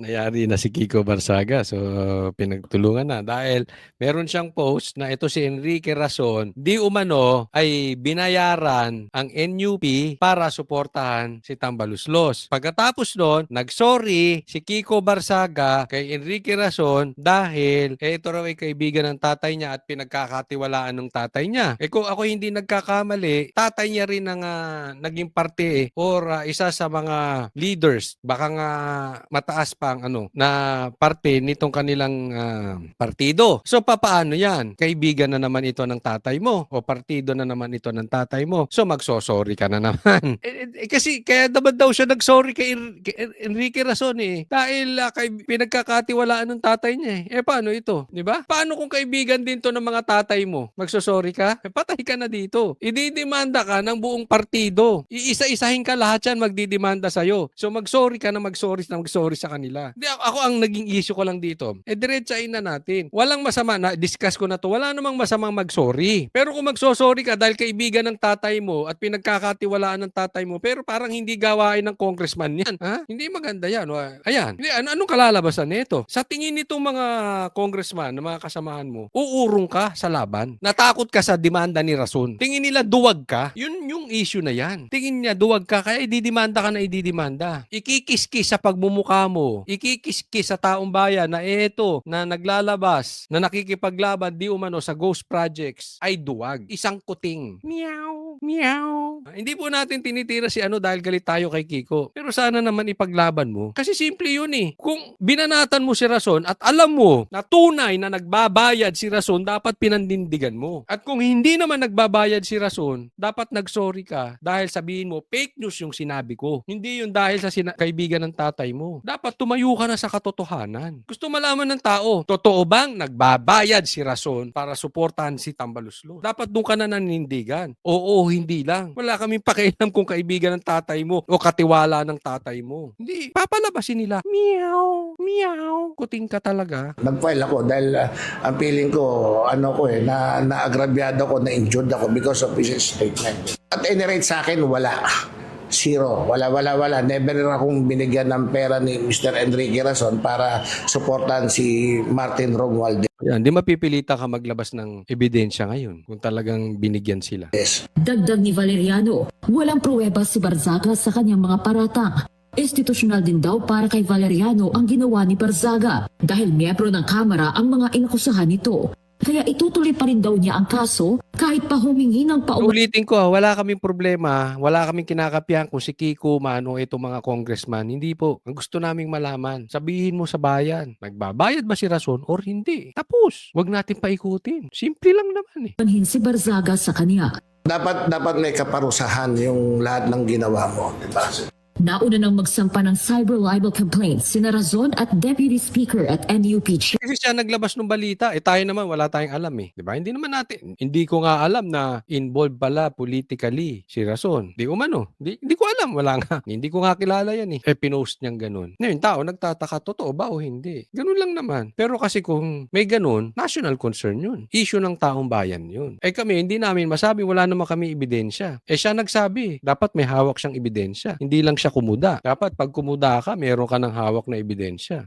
Nayari na si Kiko Barsaga. So, pinagtulungan na. Dahil meron siyang post na ito si Enrique Rason, di umano ay binayaran ang NUP para suportahan si Tambaluslos. Pagkatapos noon, nagsorry si Kiko Barsaga kay Enrique Rason dahil ito raw ay kaibigan ng tatay niya at pinagkakatiwalaan ng tatay niya. Kung ako hindi nagkakamali, tatay niya rin ang naging parte or isa sa mga leaders. Baka nga mataas pa ang na parte nitong kanilang partido. So papaano yan? Kaibigan na naman ito ng tatay mo o partido na naman ito ng tatay mo. So magsosorry ka na naman. Kasi kaya naman daw siya nagsorry kay Enrique Rason dahil pinagkakatiwalaan ng tatay niya paano ito? Di ba? Paano kung kaibigan din to ng mga tatay mo? Magsosorry ka? Patay ka na dito. Ididemanda ka ng buong partido. Iisa-isahin ka lahat yan magdidemanda sa'yo. So magsorry ka na magsorry sa kanila. Di, ako ang naging issue ko lang dito. Diretsahin na natin. Walang masama na discuss ko na to. Wala namang masamang magsorry. Pero kung magsosorry ka dahil kaibigan ng tatay mo at pinagkakatiwalaan ng tatay mo, pero parang hindi gawain ng congressman yan. Ha? Hindi maganda yan. Ayan. Anong kalalabasan nito? Sa tingin nitong mga congressman, ng mga kasamahan mo, uurong ka sa laban. Natakot ka sa demanda ni Rason. Tingin nila duwag ka. Yun yung issue na yan. Tingin niya duwag ka kaya ididemanda ka na ididemanda. Ikikiskis sa pagmumukha mo. Ikikiskis sa taong bayan na eto na naglalabas, na nakikipaglaban di umano sa ghost projects ay duwag. Isang kuting. Meow, meow. Hindi po natin tinitira si dahil galit tayo kay Kiko. Pero sana naman ipaglaban mo. Kasi simple yun Kung binanatan mo si Rason at alam mo na tunay na nagbabayad si Rason, dapat pinandindigan mo. At kung hindi naman nagbabayad si Rason, dapat nagsorry ka dahil sabihin mo, fake news yung sinabi ko. Hindi yun dahil sa kaibigan ng tatay mo. Dapat tumayo ka na sa katotohanan. Gusto malaman ng tao, totoo bang nagbabayad si Rason para suportahan si Tambaluslos? Dapat doon ka na nanindigan. Oo, hindi lang. Wala kaming pakialam kung kaibigan ng tatay mo o katiwala ng tatay mo. Hindi. Papalabasin nila. Meow, meow. Kuting ka talaga. Nag-file ako dahil ang feeling ko, na-agrabyado ko, na-injured ako because of his statement. At any rate sa akin, wala. Zero. Wala. Never akong binigyan ng pera ni Mr. Enrique Rason para suportahan si Martin Romualdez. Yan, di mapipilita ka maglabas ng ebidensya ngayon kung talagang binigyan sila. Dagdag ni Valeriano, walang pruweba si Barzaga sa kanyang mga paratang. Institusyonal din daw para kay Valeriano ang ginawa ni Barzaga dahil miyembro ng Kamara ang mga inakusahan nito. Kaya itutuloy pa rin daw niya ang kaso kahit pa humingi ng Ulitin ko, wala kaming problema, wala kaming kinakapihan kung si Kiko man o itong mga congressman. Hindi po. Ang gusto naming malaman, sabihin mo sa bayan, nagbabayad ba si Rason or hindi? Tapos, wag natin paikutin. Simple lang naman panhin si Barzaga sa kanya. Dapat may kaparusahan yung lahat ng ginawa mo, di ba? Nauna nang magsampa ng cyber libel complaints sina Razon at Deputy Speaker at NUP Chair. Kasi siya naglabas ng balita, tayo naman wala tayong alam di ba? Hindi naman natin, hindi ko nga alam na involved pala politically si Rason. Di umano, hindi ko alam, wala nga. Hindi ko nga kilala yan pinost niyang ganun. Ngayon, tao nagtataka, totoo ba o hindi? Ganun lang naman. Pero kasi kung may ganun, national concern yun. Issue ng taong bayan yun. Kami, hindi namin masabi, wala naman kami ebidensya. Siya nagsabi, dapat may hawak siyang ebidensya. Hindi lang siya kumuda. Dapat pag kumuda ka, meron ka ng hawak na ebidensya.